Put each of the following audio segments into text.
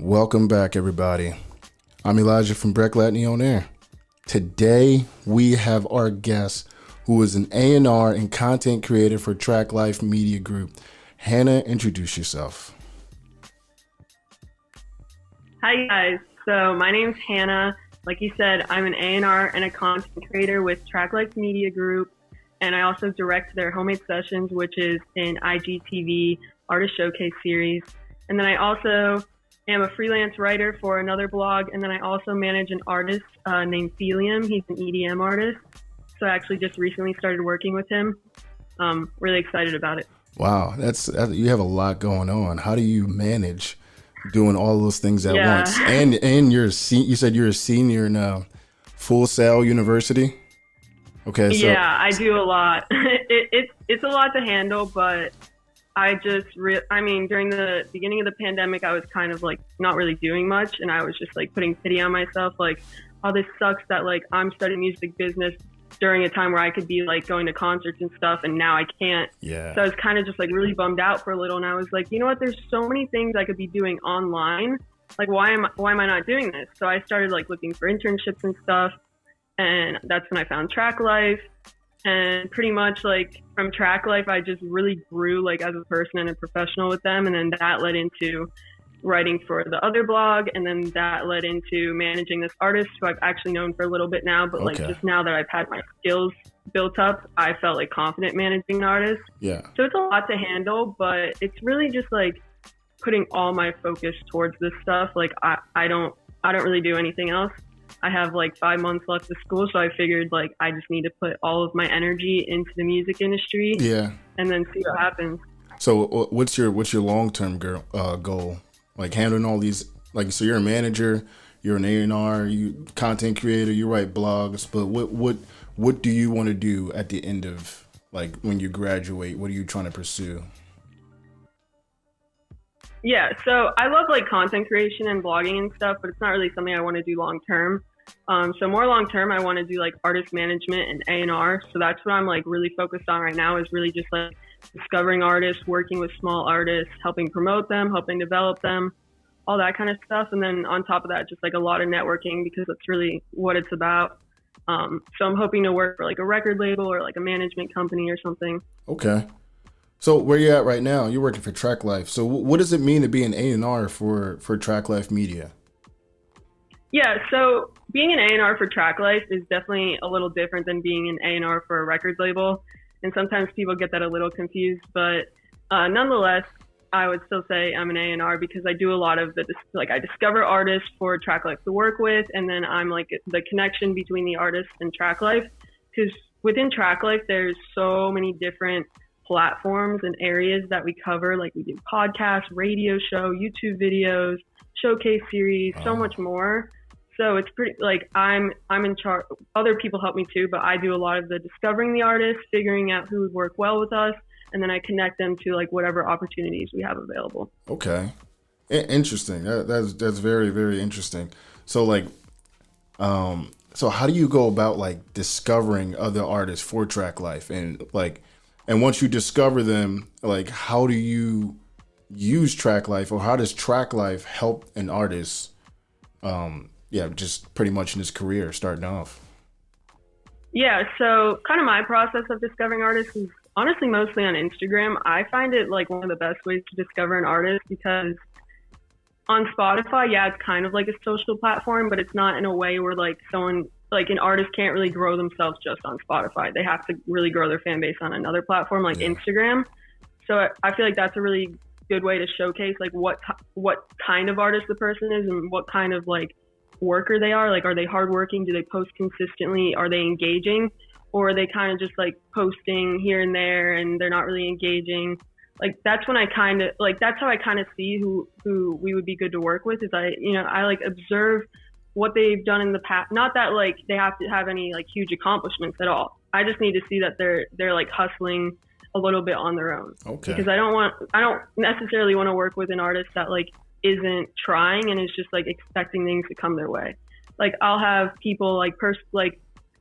Welcome back, everybody. I'm Elijah from Breck Latney On Air. Today, we have our guest who is an A&R and content creator for Traklife Media Group. Hannah, introduce yourself. Hi, guys. So my name's Hannah. Like you said, I'm an A&R and a content creator with Traklife Media Group, and I also direct their Homemade Sessions, which is an IGTV artist showcase series. And then I also am a freelance writer for another blog, and then I also manage an artist named Felium. He's an EDM artist. So I actually just recently started working with him. Really excited about it. Wow, you have a lot going on. How do you manage doing all those things at once? And you said you're a senior in Full Sail University. Okay, so yeah, I do a lot. It's a lot to handle, but during the beginning of the pandemic, I was kind of like not really doing much, and I was just like putting pity on myself, like, oh, this sucks that like I'm studying music business during a time where I could be like going to concerts and stuff, and now I can't. Yeah. So I was kind of just like really bummed out for a little, and I was like, you know what? There's so many things I could be doing online. Like, why am I not doing this? So I started like looking for internships and stuff, and that's when I found Traklife. And pretty much like from Traklife, I just really grew like as a person and a professional with them. And then that led into writing for the other blog. And then that led into managing this artist who I've actually known for a little bit now. But like just now that I've had my skills built up, I felt like confident managing an artist. Yeah. So it's a lot to handle, but it's really just like putting all my focus towards this stuff. Like I don't really do anything else. I have like 5 months left of school, so I figured like I just need to put all of my energy into the music industry, and then see what happens. So, what's your long-term goal? Like handling all these, like, so you're a manager, you're an A&R, you content creator, you write blogs, but what do you want to do at the end of like when you graduate? What are you trying to pursue? Yeah, so I love like content creation and blogging and stuff, but it's not really something I want to do long term. So more long term, I want to do like artist management and A&R. So that's what I'm like really focused on right now, is really just like discovering artists, working with small artists, helping promote them, helping develop them, all that kind of stuff. And then on top of that, just like a lot of networking, because that's really what it's about. So I'm hoping to work for like a record label or like a management company or something. Okay. So where you at right now? You're working for Traklife. So what does it mean to be an A&R for Traklife Media? Yeah, so being an A&R for Traklife is definitely a little different than being an A&R for a record label. And sometimes people get that a little confused, but nonetheless, I would still say I'm an A&R because I do a lot of I discover artists for Traklife to work with, and then I'm like the connection between the artist and Traklife. Because within Traklife, there's so many different platforms and areas that we cover. Like we do podcasts, radio show, YouTube videos, showcase series, so much more. So it's pretty like I'm in charge. Other people help me too, but I do a lot of the discovering the artists, figuring out who would work well with us, and then I connect them to like whatever opportunities we have available. Okay, interesting. That's very, very interesting. So like, so how do you go about like discovering other artists for Traklife, and once you discover them, like how do you use Traklife, or how does Traklife help an artist? Just pretty much in his career starting off. Yeah, so kind of my process of discovering artists is honestly mostly on Instagram. I find it like one of the best ways to discover an artist, because on Spotify, it's kind of like a social platform, but it's not in a way where like an artist can't really grow themselves just on Spotify. They have to really grow their fan base on another platform like Instagram. So I feel like that's a really good way to showcase like what kind of artist the person is and what kind of like worker they are. Like, are they hardworking? Do they post consistently? Are they engaging? Or are they kind of just like posting here and there and they're not really engaging? Like, that's when that's how I kind of see who we would be good to work with. Is I like observe what they've done in the past. Not that like they have to have any like huge accomplishments at all. I just need to see that they're like hustling a little bit on their own. Okay. Because I don't necessarily want to work with an artist that like isn't trying and is just like expecting things to come their way. Like, I'll have people like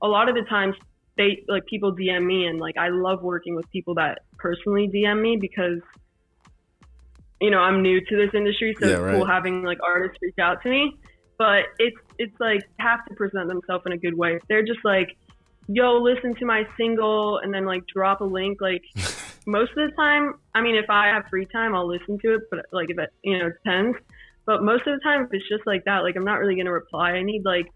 a lot of the times they like people DM me, and like I love working with people that personally DM me, because I'm new to this industry, so Yeah, it's cool right. having like artists reach out to me. But it's like have to present themselves in a good way. If they're just like, yo, listen to my single and then like drop a link, like most of the time, I mean, if I have free time, I'll listen to it, but like if it, it depends. But most of the time, if it's just like that, like I'm not really gonna reply. I need like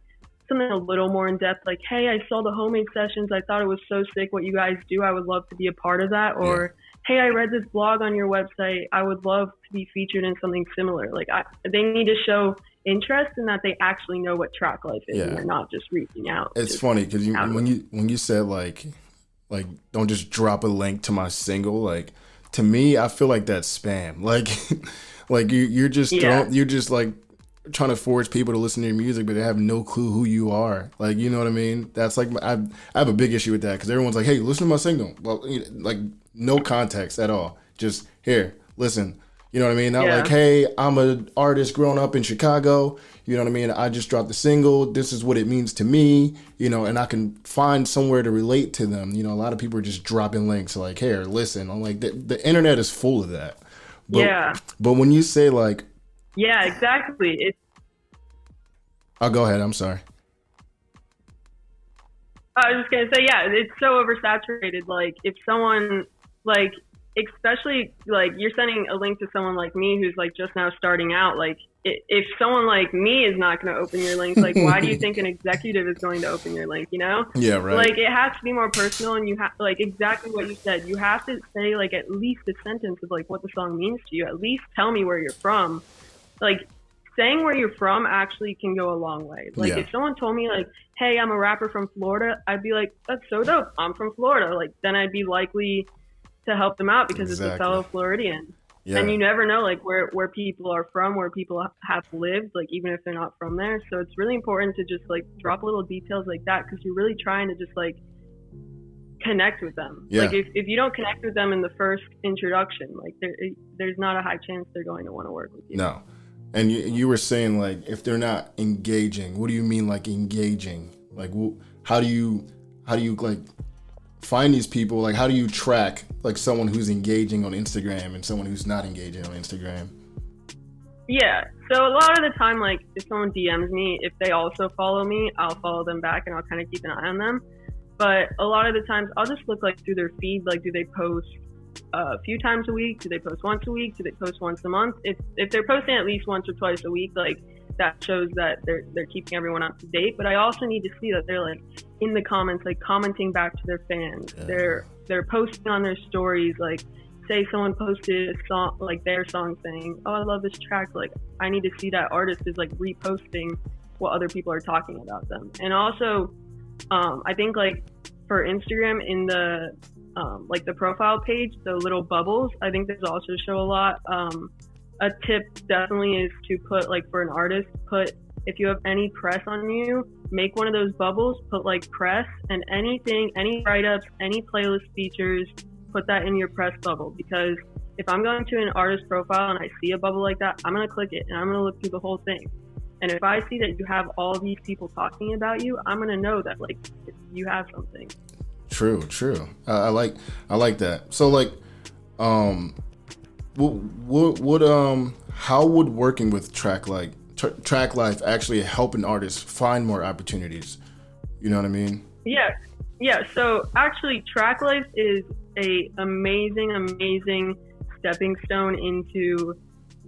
something a little more in depth, like, hey, I saw the homemade sessions. I thought it was so sick what you guys do. I would love to be a part of that. Yeah. Or, hey, I read this blog on your website. I would love to be featured in something similar. Like, they need to show interest in that they actually know what Traklife is, and Yeah. they're not just reaching out. It's funny because outward. when you said like don't just drop a link to my single, like to me I feel like that's spam. Like like you're just Yeah. you're just like trying to force people to listen to your music, but they have no clue who you are. Like, you know what I mean? That's like I have a big issue with that because everyone's like, hey, listen to my single. Well, like no context at all. Just here, listen. You know what I mean? Not Yeah. like, hey, I'm an artist growing up in Chicago. You know what I mean? I just dropped the single. This is what it means to me. And I can find somewhere to relate to them. A lot of people are just dropping links like, here, listen. I'm like, the internet is full of that. But, Yeah. But when you say like, Yeah, exactly. oh, go ahead. I'm sorry. I was just gonna say, yeah, it's so oversaturated. Like, if someone, like, especially like you're sending a link to someone like me who's like just now starting out, like, if someone like me is not going to open your link, like, why do you think an executive is going to open your link? Yeah, right. Like, it has to be more personal, and you have like exactly what you said. You have to say like at least a sentence of like what the song means to you. At least tell me where you're from. Like, saying where you're from actually can go a long way. Like, Yeah. if someone told me like, hey, I'm a rapper from Florida, I'd be like, that's so dope. I'm from Florida. Like, then I'd be likely to help them out because it's a fellow Floridian. Yeah. And you never know like where people are from, where people have lived, like even if they're not from there. So it's really important to just like drop little details like that because you're really trying to just like connect with them. Yeah. Like if you don't connect with them in the first introduction, like there's not a high chance they're going to want to work with you. No. And you were saying like if they're not engaging, what do you mean like engaging? Like how do you like find these people? Like how do you track like someone who's engaging on Instagram and someone who's not engaging on Instagram? Yeah. So a lot of the time, like if someone DMs me, if they also follow me, I'll follow them back and I'll kind of keep an eye on them. But a lot of the times I'll just look like through their feed, like do they post a few times a week? Do they post once a week? Do they post once a month? If they're posting at least once or twice a week, like that shows that they're keeping everyone up to date. But I also need to see that they're like in the comments, like commenting back to their fans. Yeah. They're posting on their stories, like say someone posted a song, like their song saying, oh, I love this track. Like I need to see that artist is like reposting what other people are talking about them. And also, I think like for Instagram in the like the profile page, the little bubbles, I think those also show a lot. A tip definitely is to put like for an artist, if you have any press on you, make one of those bubbles, put like press and anything, any write-ups, any playlist features, put that in your press bubble. Because if I'm going to an artist profile and I see a bubble like that, I'm going to click it and I'm going to look through the whole thing. And if I see that you have all these people talking about you, I'm going to know that like you have something. True. I like that. So like, how would working with Traklife actually help an artist find more opportunities? You know what I mean? Yeah. So actually, Traklife is a amazing stepping stone into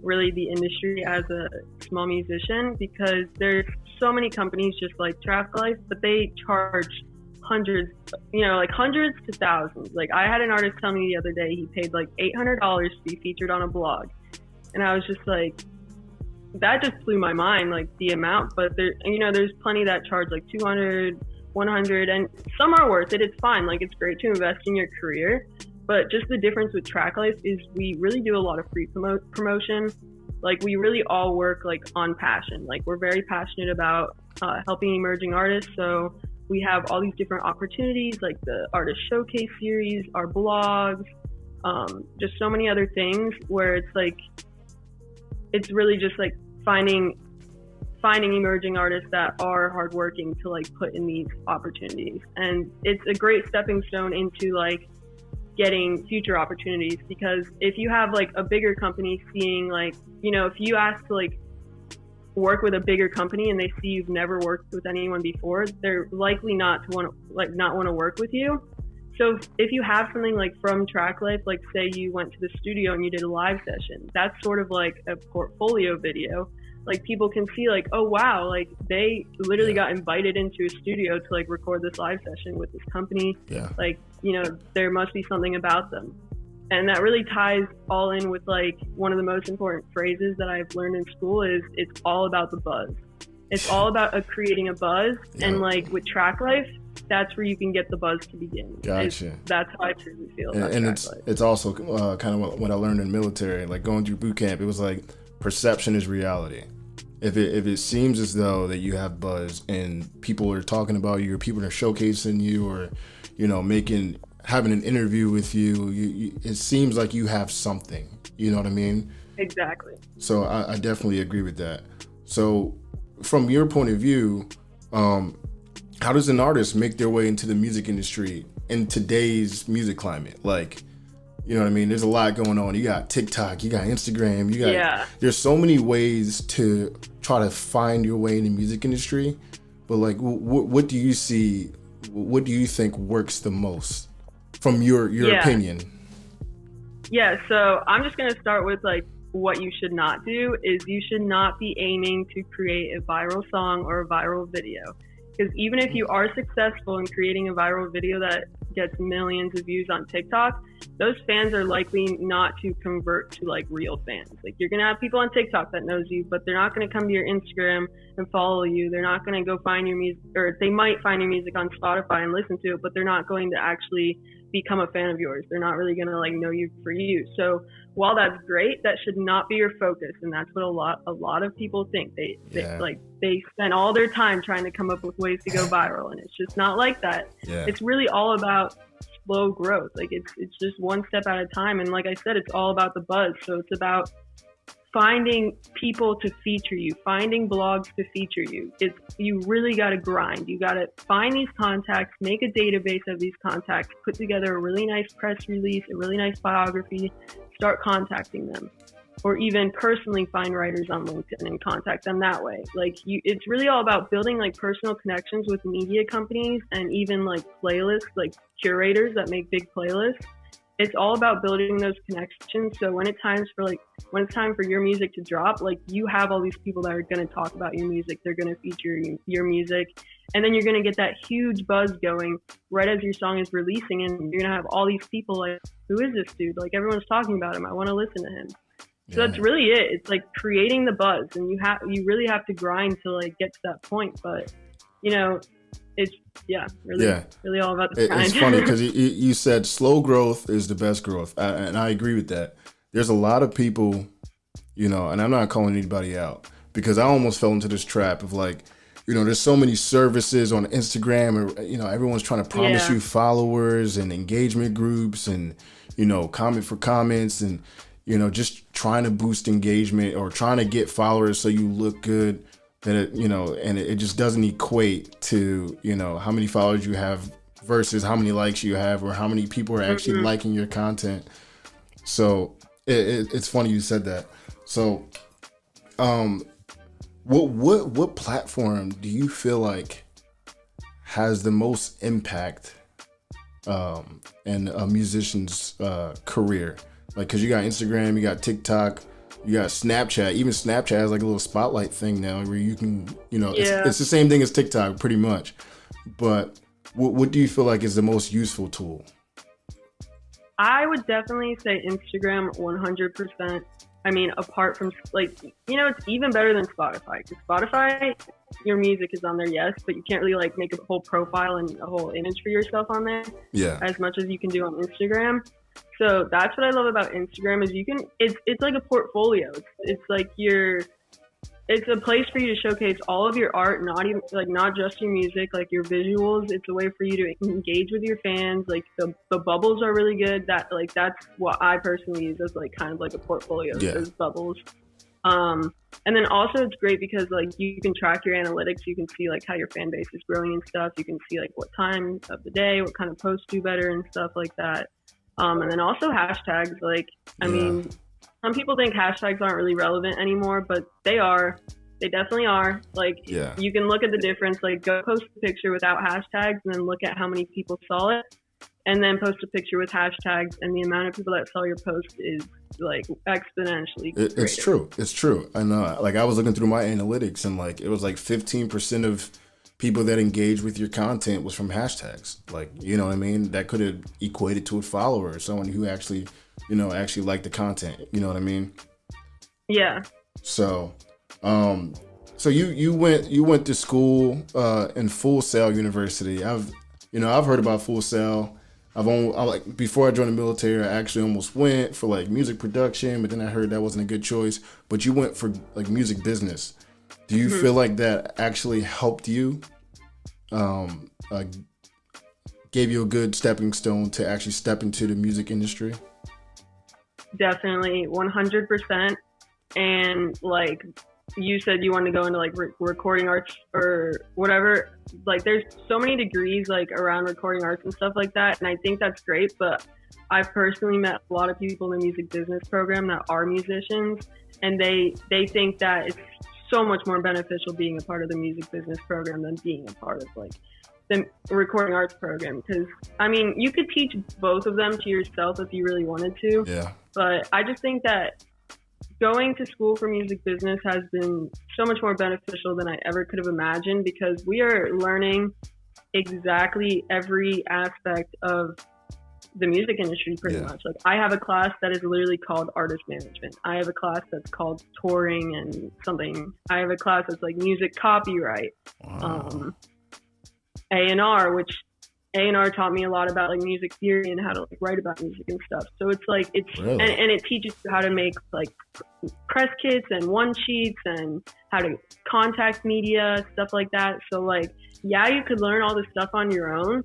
really the industry as a small musician, because there's so many companies just like Traklife, but they charge hundreds to thousands. Like I had an artist tell me the other day he paid like $800 to be featured on a blog, and I was just like, that just blew my mind, like the amount. But there's plenty that charge like 200, 100, and some are worth it. It's fine, like it's great to invest in your career. But just the difference with Traklife is we really do a lot of free promotion. Like we really all work like on passion. Like we're very passionate about helping emerging artists. So we have all these different opportunities, like the artist showcase series, our blogs, just so many other things where it's like, it's really just like finding emerging artists that are hardworking to like put in these opportunities. And it's a great stepping stone into like getting future opportunities. Because if you have like a bigger company seeing like, if you ask to like work with a bigger company and they see you've never worked with anyone before, they're likely not want to work with you. So if you have something like from Traklife, like say you went to the studio and you did a live session, that's sort of like a portfolio video. Like people can see like, oh wow, like they literally got invited into a studio to like record this live session with this company. Yeah. Like, there must be something about them. And that really ties all in with like one of the most important phrases that I've learned in school is it's all about the buzz. It's all about creating a buzz. Yeah. And like with Traklife, that's where you can get the buzz to begin. Gotcha. That's how I truly feel. And it's also kind of what I learned in military, like going through boot camp. It was like perception is reality. If it seems as though that you have buzz and people are talking about you, or people are showcasing you, or having an interview with you, it seems like you have something. You know what I mean? Exactly. So I definitely agree with that. So from your point of view, how does an artist make their way into the music industry in today's music climate? Like, you know what I mean? There's a lot going on. You got TikTok, you got Instagram, there's so many ways to try to find your way in the music industry. But like, what do you see? What do you think works the most from your opinion? Yeah, so I'm just going to start with like what you should not do is you should not be aiming to create a viral song or a viral video. Because even if you are successful in creating a viral video that gets millions of views on TikTok, those fans are likely not to convert to like real fans. Like you're going to have people on TikTok that knows you, but they're not going to come to your Instagram and follow you. They're not going to go find your music, or they might find your music on Spotify and listen to it, but they're not going to actually become a fan of yours. They're not really going to like know you for you. So while that's great, that should not be your focus. And that's what a lot of people think. They spend all their time trying to come up with ways to go viral. And it's just not like that. Yeah. It's really all about slow growth. Like it's just one step at a time. And like I said, it's all about the buzz. So it's about finding people to feature you, finding blogs to feature you. You really got to grind. You got to find these contacts, make a database of these contacts, put together a really nice press release, a really nice biography, start contacting them, or even personally find writers on LinkedIn and contact them that way. Like it's really all about building like personal connections with media companies and even like playlists, like curators that make big playlists. It's all about building those connections. So when it's time for your music to drop, like you have all these people that are going to talk about your music. They're going to feature your music. And then you're going to get that huge buzz going right as your song is releasing. And you're going to have all these people like, who is this dude? Like everyone's talking about him. I want to listen to him. So that's really it. It's like creating the buzz, and you really have to grind to like get to that point. But it's really all about the grind. It's funny because you said slow growth is the best growth, and I agree with that. There's a lot of people, and I'm not calling anybody out because I almost fell into this trap of like, there's so many services on Instagram, and everyone's trying to promise you followers and engagement groups, and comment for comments, and just trying to boost engagement or trying to get followers so you look good. That it just doesn't equate to how many followers you have versus how many likes you have or how many people are actually liking your content. So it's funny you said that. So, what platform do you feel like has the most impact in a musician's career? Like, cause you got Instagram, you got TikTok, you got Snapchat. Even Snapchat has like a little spotlight thing now where you can, it's the same thing as TikTok pretty much. But what do you feel like is the most useful tool? I would definitely say Instagram 100%. I mean, apart from like, it's even better than Spotify. Because Spotify, your music is on there, yes, but you can't really like make a whole profile and a whole image for yourself on there. Yeah. As much as you can do on Instagram. So that's what I love about Instagram is it's like a portfolio. It's like it's a place for you to showcase all of your art, not just your music, like your visuals. It's a way for you to engage with your fans. Like the bubbles are really good. That's what I personally use as like kind of like a portfolio. Those bubbles. And then also it's great because like you can track your analytics. You can see like how your fan base is growing and stuff. You can see like what time of the day, what kind of posts do better and stuff like that. And then also hashtags. Like, I mean, some people think hashtags aren't really relevant anymore, but they are. They definitely are. Like, you can look at the difference. Like, go post a picture without hashtags and then look at how many people saw it. And then post a picture with hashtags, and the amount of people that saw your post is like exponentially greater. It's true. It's true. I know. Like, I was looking through my analytics, and like it was like 15% of people that engage with your content was from hashtags. Like, you know what I mean? That could have equated to a follower or someone who actually, actually liked the content. You know what I mean? Yeah. So, so you went to school in Full Sail University. I've heard about Full Sail. Before I joined the military, I actually almost went for like music production, but then I heard that wasn't a good choice. But you went for like music business. Do you feel like that actually helped you? Gave you a good stepping stone to actually step into the music industry? Definitely, 100%. And like you said, you wanted to go into like recording arts or whatever. Like, there's so many degrees like around recording arts and stuff like that, and I think that's great. But I've personally met a lot of people in the music business program that are musicians, and they think that it's so much more beneficial being a part of the music business program than being a part of like the recording arts program. Because I mean, you could teach both of them to yourself if you really wanted to. Yeah. But I just think that going to school for music business has been so much more beneficial than I ever could have imagined, because we are learning exactly every aspect of the music industry pretty much. Like, I have a class that is literally called artist management. I have a class that's called touring and something. I have a class that's like music copyright, aandr, which A&R taught me a lot about like music theory and how to like write about music and stuff. So it's like really? and it teaches you how to make like press kits and one sheets and how to contact media, stuff like that. So like, yeah, you could learn all this stuff on your own,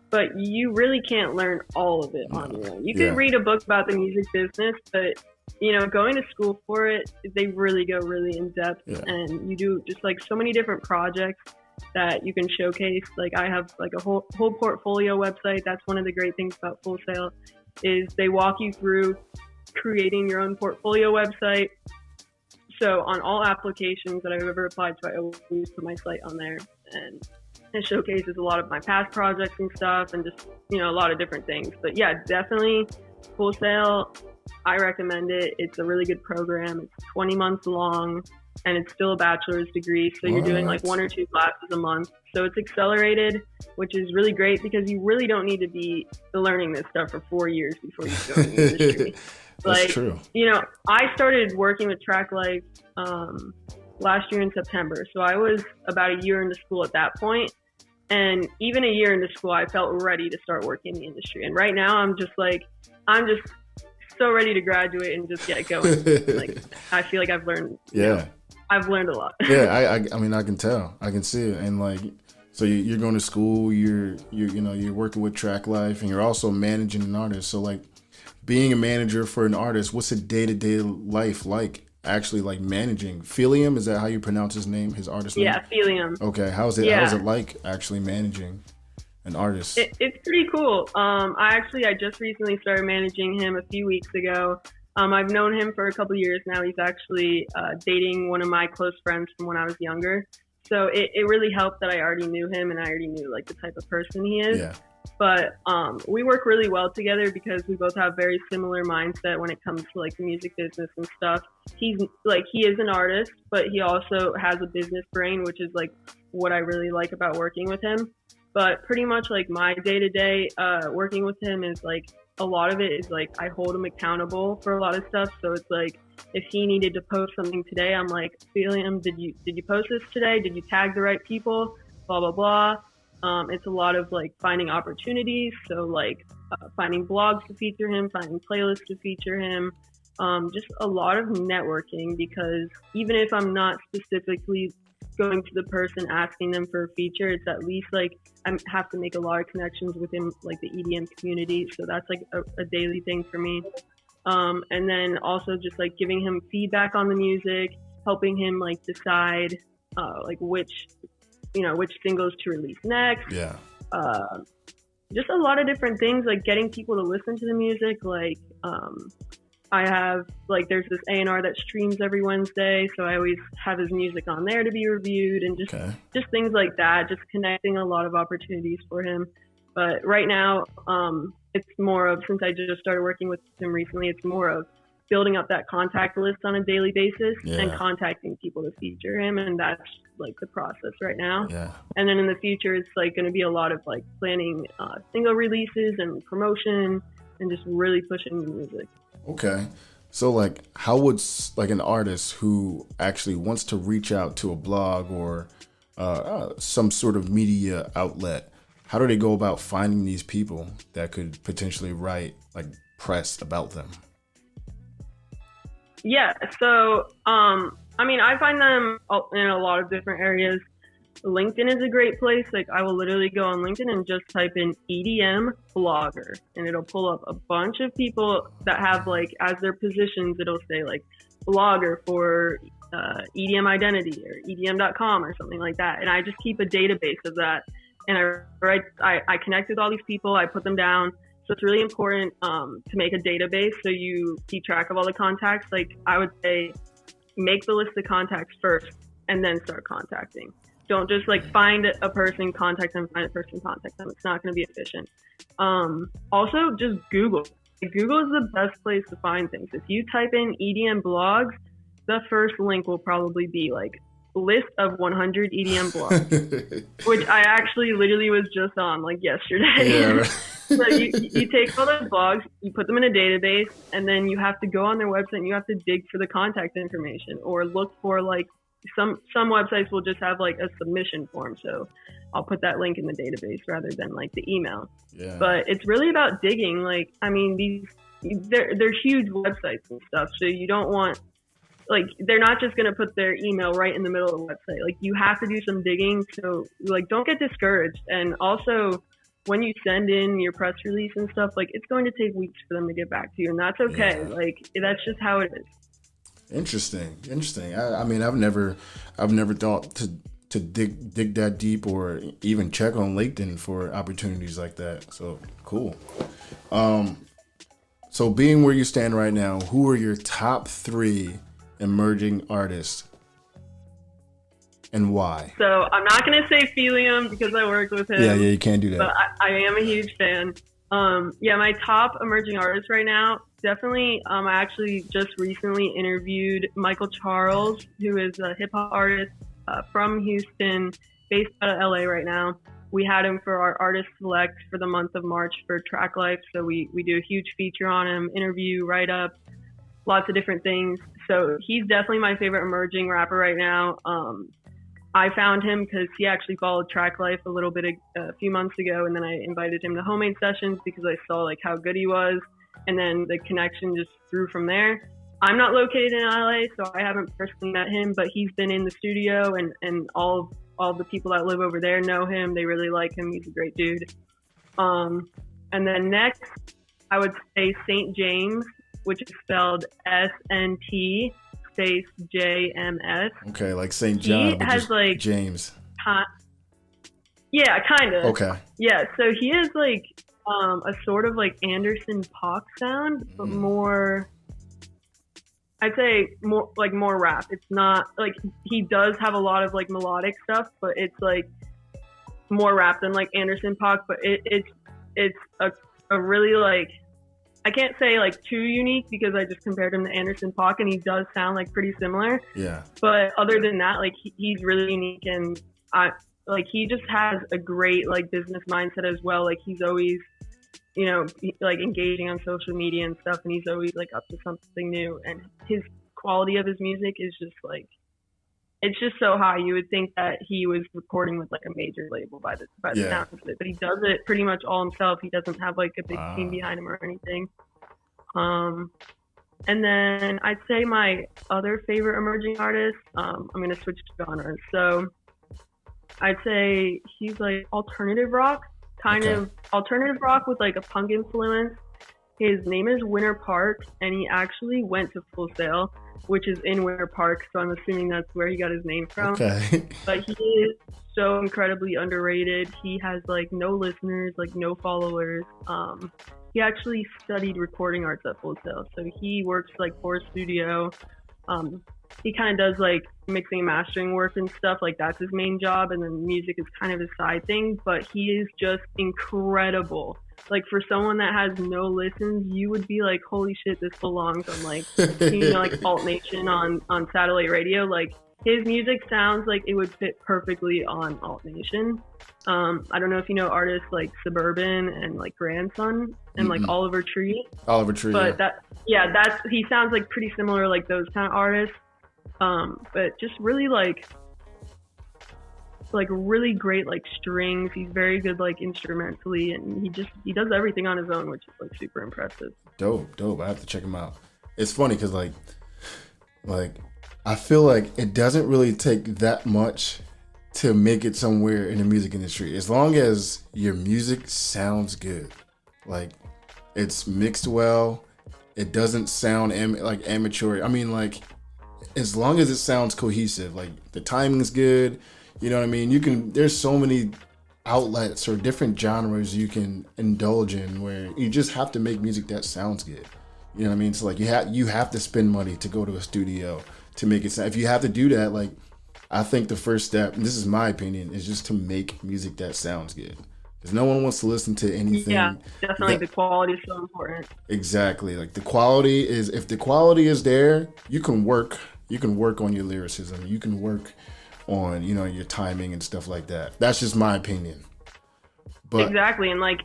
but you really can't learn all of it on your own. You could read a book about the music business, but going to school for it, they really go really in depth, and you do just like so many different projects that you can showcase. Like, I have like a whole portfolio website. That's one of the great things about Full Sail, is they walk you through creating your own portfolio website. So on all applications that I've ever applied to, I always put my site on there, and it showcases a lot of my past projects and stuff, and just a lot of different things. But yeah, definitely Full Sail, I recommend it. It's a really good program. It's 20 months long, and it's still a bachelor's degree. So you're doing like 1 or 2 classes a month. So it's accelerated, which is really great, because you really don't need to be learning this stuff for 4 years before you go in the industry. That's true. I started working with Traklife last year in September. So I was about a year into school at that point. And even a year into school, I felt ready to start working in the industry. And right now I'm just so ready to graduate and just get going. Like, I feel like I've learned. I've learned a lot. I mean, I can tell. I can see it. And like, so you're going to school. You're working with Traklife, and you're also managing an artist. So like, being a manager for an artist, what's a day-to-day life like? Actually, like managing Felium, is that how you pronounce his name, his artist name? Yeah, Felium. Okay, how's it like actually managing an artist? It's pretty cool. I just recently started managing him a few weeks ago. I've known him for a couple of years now. He's actually dating one of my close friends from when I was younger. So it really helped that I already knew him, and I already knew like the type of person he is. Yeah. But we work really well together, because we both have very similar mindset when it comes to like the music business and stuff. He is an artist, but he also has a business brain, which is like what I really like about working with him. But pretty much like my day-to-day working with him is like, a lot of it is like I hold him accountable for a lot of stuff. So it's like, if he needed to post something today, I'm like, Felium, did you post this today? Did you tag the right people? Blah, blah, blah. It's a lot of like finding opportunities. So like finding blogs to feature him, finding playlists to feature him, just a lot of networking, because even if I'm not specifically going to the person asking them for a feature, it's at least like I have to make a lot of connections within like the EDM community. So that's like a daily thing for me. And then also just like giving him feedback on the music, helping him like decide like which singles to release next. just a lot of different things, like getting people to listen to the music. Like, I have, like, there's this aandr that streams every Wednesday, so I always have his music on there to be reviewed, and just things like that, just connecting a lot of opportunities for him. But right now, it's more of, since I just started working with him recently, it's more of building up that contact list on a daily basis and contacting people to feature him, and that's like the process right now. And then in the future, it's like going to be a lot of like planning single releases and promotion and just really pushing the music. Okay. So like, how would like an artist who actually wants to reach out to a blog or some sort of media outlet, how do they go about finding these people that could potentially write like press about them? Yeah. So, I mean, I find them in a lot of different areas. LinkedIn is a great place. Like, I will literally go on LinkedIn and just type in EDM blogger, and it'll pull up a bunch of people that have, like, as their positions, it'll say like blogger for EDM identity or EDM.com or something like that. And I just keep a database of that, and I connect with all these people. I put them down. So it's really important to make a database so you keep track of all the contacts. Like, I would say, make the list of contacts first and then start contacting. Don't just like find a person, contact them, find a person, contact them. It's not going to be efficient. Also, just Google. Google is the best place to find things. If you type in EDM blogs, the first link will probably be like list of 100 EDM blogs, which I actually literally was just on like yesterday. Yeah, right. So you take all those blogs, you put them in a database, and then you have to go on their website and you have to dig for the contact information or look for like some websites will just have like a submission form. So I'll put that link in the database rather than like the email. Yeah. But it's really about digging. Like, I mean, they're huge websites and stuff. So you don't want, like, they're not just going to put their email right in the middle of the website. Like, you have to do some digging. So like, don't get discouraged. And also, when you send in your press release and stuff, like, it's going to take weeks for them to get back to you, and that's okay. Yeah. Like, that's just how it is. Interesting. I mean, I've never thought to dig that deep or even check on LinkedIn for opportunities like that. So cool. So being where you stand right now, who are your top 3 emerging artists and why? So I'm not going to say Felium because I work with him. Yeah, you can't do that. But I am a huge fan. My top emerging artists right now, definitely, I actually just recently interviewed Michael Charles, who is a hip hop artist from Houston, based out of LA right now. We had him for our artist select for the month of March for Traklife. So we do a huge feature on him, interview, write up, lots of different things. So he's definitely my favorite emerging rapper right now. I found him because he actually followed Traklife a little bit a few months ago, and then I invited him to homemade sessions because I saw like how good he was, and then the connection just grew from there. I'm not located in LA, so I haven't personally met him, but he's been in the studio, and all the people that live over there know him. They really like him. He's a great dude. And then next, I would say St. James, which is spelled SNT space JMS. Okay, like St. John, he but has just like James. Yeah, kind of. Okay. Yeah, so he has like a sort of like Anderson .Paak sound, but more, I'd say more rap. It's not like, he does have a lot of like melodic stuff, but it's like more rap than like Anderson .Paak. But it's a really like, I can't say like too unique because I just compared him to Anderson .Paak and he does sound like pretty similar. Yeah. But other than that, like he's really unique, and he just has a great like business mindset as well. Like he's always, like engaging on social media and stuff, and he's always like up to something new, and his quality of his music is just like, it's just so high. You would think that he was recording with like a major label by the sound of it, but he does it pretty much all himself. He doesn't have like a big team behind him or anything. And then I'd say my other favorite emerging artist, I'm going to switch genres. So I'd say he's like alternative rock, kind of alternative rock with like a punk influence. His name is Winter Park, and he actually went to Full Sail, which is in Winter Park, so I'm assuming that's where he got his name from. Okay. But he is so incredibly underrated. He has like no listeners, like no followers. He actually studied recording arts at Full Sail, so he works like for a studio. He kind of does like mixing and mastering work and stuff, like that's his main job, and then music is kind of his side thing. But he is just incredible. Like for someone that has no listens, you would be like, holy shit, this belongs on like like Alt Nation on satellite radio. Like his music sounds like it would fit perfectly on Alt Nation. I don't know if you know artists like Suburban and like Grandson and like Oliver Tree. Oliver Tree, but that's he sounds like pretty similar, like those kind of artists. But just really like really great like strings. He's very good like instrumentally, and he does everything on his own, which is like super impressive. Dope. I have to check him out. It's funny because like I feel like it doesn't really take that much to make it somewhere in the music industry, as long as your music sounds good, like it's mixed well, it doesn't sound like amateur. I mean, like as long as it sounds cohesive, like the timing's good, you know what I mean? There's so many outlets or different genres you can indulge in where you just have to make music that sounds good. You know what I mean? So like you have to spend money to go to a studio to make it sound. If you have to do that, like I think the first step, and this is my opinion, is just to make music that sounds good. Because no one wants to listen to anything. Yeah, definitely. The quality is so important. Exactly. Like if the quality is there, you can work on your lyricism. You can work on, your timing and stuff like that. That's just my opinion. But exactly. And like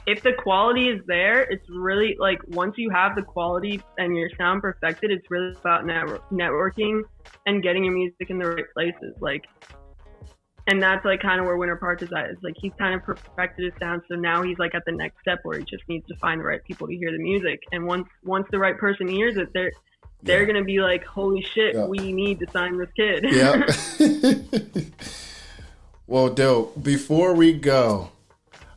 if the quality is there, it's really like once you have the quality and your sound perfected, it's really about networking and getting your music in the right places. Like, and that's like kind of where Winter Park is at. It's like he's kind of perfected his sound, so now he's like at the next step where he just needs to find the right people to hear the music. And once the right person hears it, they're gonna be like, holy shit, we need to sign this kid. Yeah. Well, dope. Before we go,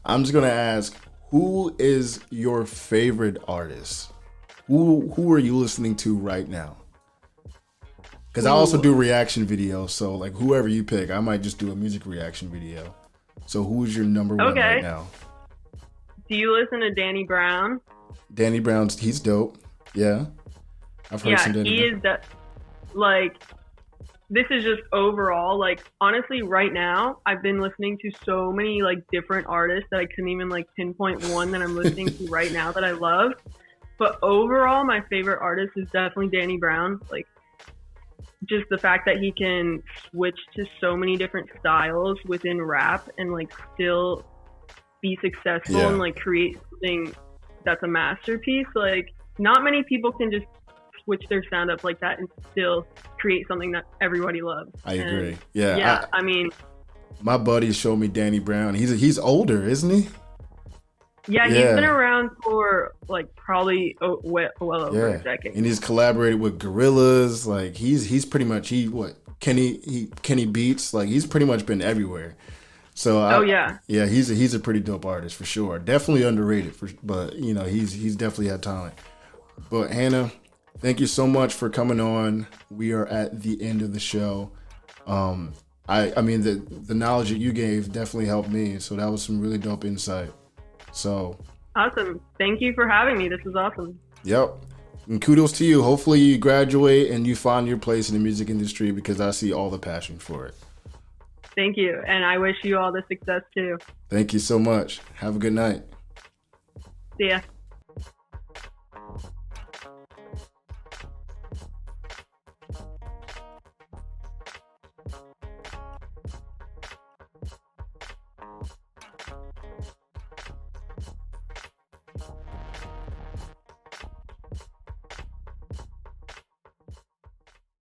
I'm just gonna ask, who is your favorite artist? Who are you listening to right now? Because I also do reaction videos, so like whoever you pick, I might just do a music reaction video. So who's your number one right now? Do you listen to Danny Brown? Danny Brown's, he's dope. Yeah, I've heard some Danny Brown. He is like, this is just overall, like, honestly, right now, I've been listening to so many, like, different artists that I couldn't even, like, pinpoint one that I'm listening to right now that I love. But overall, my favorite artist is definitely Danny Brown. Like, just the fact that he can switch to so many different styles within rap and, like, still be successful and, like, create something that's a masterpiece. Like, not many people can just switch their sound up like that and still create something that everybody loves. I agree. Yeah. I mean, my buddy showed me Danny Brown. He's older, isn't he? Yeah, he's been around for like probably well over a decade. And he's collaborated with Gorillaz. Like he's pretty much Kenny Beats. Like he's pretty much been everywhere. So he's a pretty dope artist for sure. Definitely underrated, but he's definitely had talent. But Hannah, thank you so much for coming on. We are at the end of the show. I mean the knowledge that you gave definitely helped me. So that was some really dope insight. So awesome. Thank you for having me. This is awesome. Yep. And kudos to you. Hopefully you graduate and you find your place in the music industry, because I see all the passion for it. Thank you. And I wish you all the success too. Thank you so much. Have a good night. See ya.